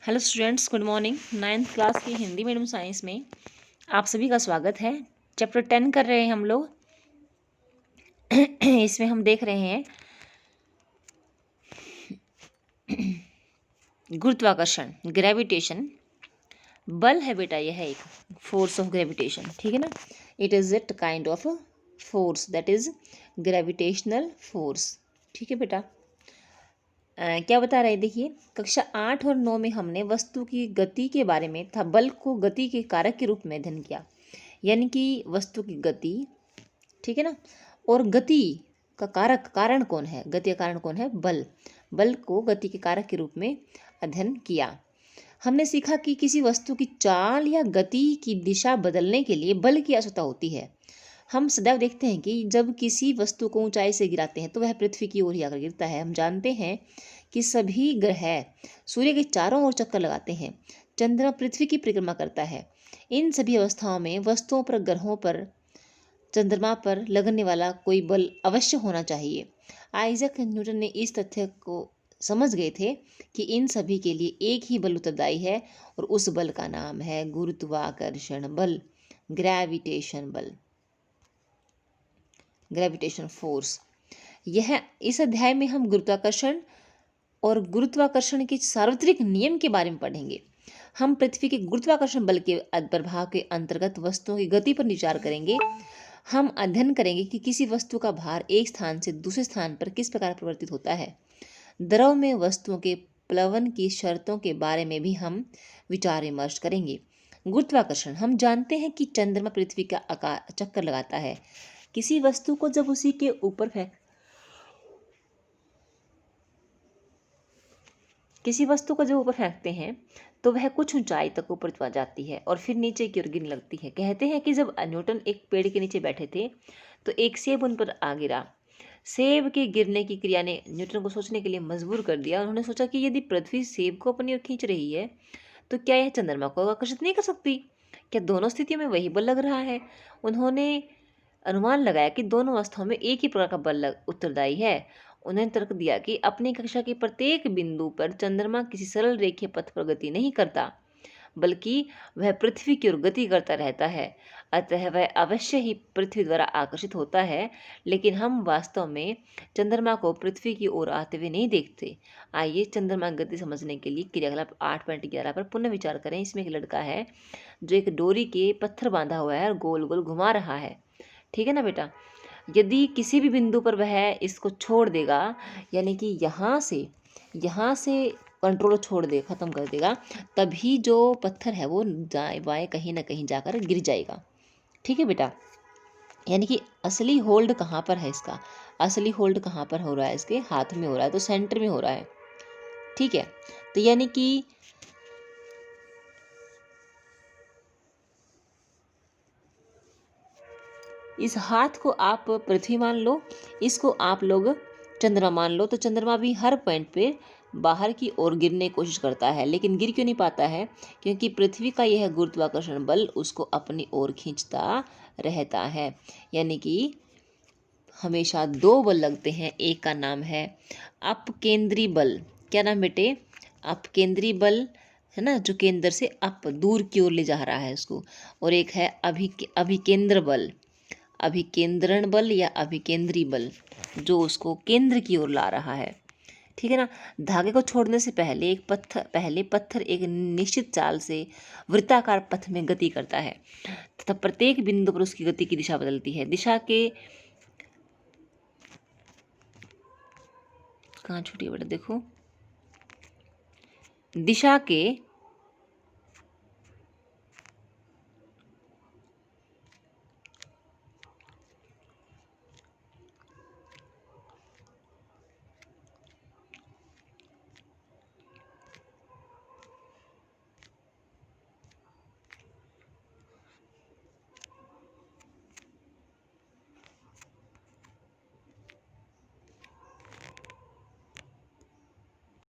Hello students, good morning. 9th class की Hindi medium science में आप सभी का स्वागत है। चैप्टर 10 कर रहे हैं हम लोग। इसमें हम देख रहे हैं गुरुत्वाकर्षण, ग्रेविटेशन। बल है बेटा, यह है एक फोर्स ऑफ ग्रेविटेशन, ठीक है ना। It is it kind of force that is gravitational force, ठीक है बेटा। क्या बता रहे हैं, देखिए कक्षा 8 और 9 में हमने वस्तु की गति के बारे में था बल को गति के कारक के रूप में अध्ययन किया। यानी कि वस्तु की गति, ठीक है ना, और गति का कारण कौन है, गति का कारण कौन है, बल। बल को गति के कारक के रूप में अध्ययन किया। हमने सीखा कि किसी वस्तु की चाल या गति की दिशा बदलने के लिए बल की आवश्यकता होती है। हम सदैव देखते हैं कि जब किसी वस्तु को ऊंचाई से गिराते हैं तो वह पृथ्वी की ओर ही आकर गिरता है। हम जानते हैं कि सभी ग्रह सूर्य के चारों ओर चक्कर लगाते हैं। चंद्रमा पृथ्वी की परिक्रमा करता है। इन सभी अवस्थाओं में वस्तुओं पर, ग्रहों पर, चंद्रमा पर लगने वाला कोई बल अवश्य होना चाहिए। आइजैक न्यूटन ने इस तथ्य को समझ गए थे कि इन सभी के लिए एक ही बल उत्तरदायी है और उस बल का नाम है गुरुत्वाकर्षण बल, ग्रेविटेशन बल, ग्रेविटेशन फोर्स। यह इस अध्याय में हम गुरुत्वाकर्षण और गुरुत्वाकर्षण के सार्वत्रिक नियम के बारे में पढ़ेंगे। हम पृथ्वी के गुरुत्वाकर्षण बल के प्रभाव के अंतर्गत वस्तुओं की गति पर विचार करेंगे। हम अध्ययन करेंगे कि किसी वस्तु का भार एक स्थान से दूसरे स्थान पर किस प्रकार परिवर्तित होता है। द्रव में वस्तुओं के प्लवन की शर्तों के बारे में भी हम विचार विमर्श करेंगे। गुरुत्वाकर्षण, हम जानते हैं कि चंद्रमा पृथ्वी का चक्कर लगाता है। किसी वस्तु को जब उसी के ऊपर फेंकते हैं तो वह कुछ ऊंचाई तक ऊपर जाती है और फिर नीचे की ओर गिरने लगती है। कहते हैं कि जब न्यूटन एक पेड़ के नीचे बैठे थे तो एक सेब उन पर आ गिरा। सेब के गिरने की क्रिया ने न्यूटन को सोचने के लिए मजबूर कर दिया। उन्होंने सोचा कि यदि पृथ्वी सेब को अपनी ओर खींच रही है तो क्या यह चंद्रमा को आकर्षित नहीं कर सकती? क्या दोनों स्थितियों में वही बल लग रहा है? उन्होंने अनुमान लगाया कि दोनों अवस्थाओं में एक ही प्रकार का बल उत्तरदायी है। उन्होंने तर्क दिया कि अपनी कक्षा के प्रत्येक बिंदु पर चंद्रमा किसी सरल रेखीय पथ पर गति नहीं करता, बल्कि वह पृथ्वी की ओर गति करता रहता है। अतः वह अवश्य ही पृथ्वी द्वारा आकर्षित होता है, लेकिन हम वास्तव में चंद्रमा को पृथ्वी की ओर आते हुए नहीं देखते। आइए चंद्रमा की गति समझने के लिए क्रियाकलाप 8.11 पर पुनः विचार करें। इसमें एक लड़का है जो एक डोरी के पत्थर बांधा हुआ है और गोल गोल घुमा रहा है, ठीक है ना बेटा। यदि किसी भी बिंदु पर वह इसको छोड़ देगा, यानी कि यहाँ से कंट्रोल छोड़ दे, ख़त्म कर देगा, तभी जो पत्थर है वो दाएं बाएं कहीं ना कहीं जाकर गिर जाएगा, ठीक है बेटा। यानी कि असली होल्ड कहाँ पर है इसका, असली होल्ड कहाँ पर हो रहा है, इसके हाथ में हो रहा है, तो सेंटर में हो रहा है, ठीक है। तो यानी कि इस हाथ को आप पृथ्वी मान लो, इसको आप लोग चंद्रमा मान लो। तो चंद्रमा भी हर पॉइंट पे बाहर की ओर गिरने की कोशिश करता है, लेकिन गिर क्यों नहीं पाता है? क्योंकि पृथ्वी का यह गुरुत्वाकर्षण बल उसको अपनी ओर खींचता रहता है। यानी कि हमेशा दो बल लगते हैं। एक का नाम है अपकेंद्री बल। क्या नाम बेटे? अपकेंद्री बल, है ना, जो केंद्र से अप दूर की ओर ले जा रहा है उसको। और एक है अभिकेंद्र बल, अभिकेंद्रण बल या अभिकेंद्री बल, जो उसको केंद्र की ओर ला रहा है, ठीक है ना। धागे को छोड़ने से पहले पत्थर एक निश्चित चाल से वृत्ताकार पथ में गति करता है तथा प्रत्येक बिंदु पर उसकी गति की दिशा बदलती है। दिशा के कहाँ छूटी है बेटा, देखो, दिशा के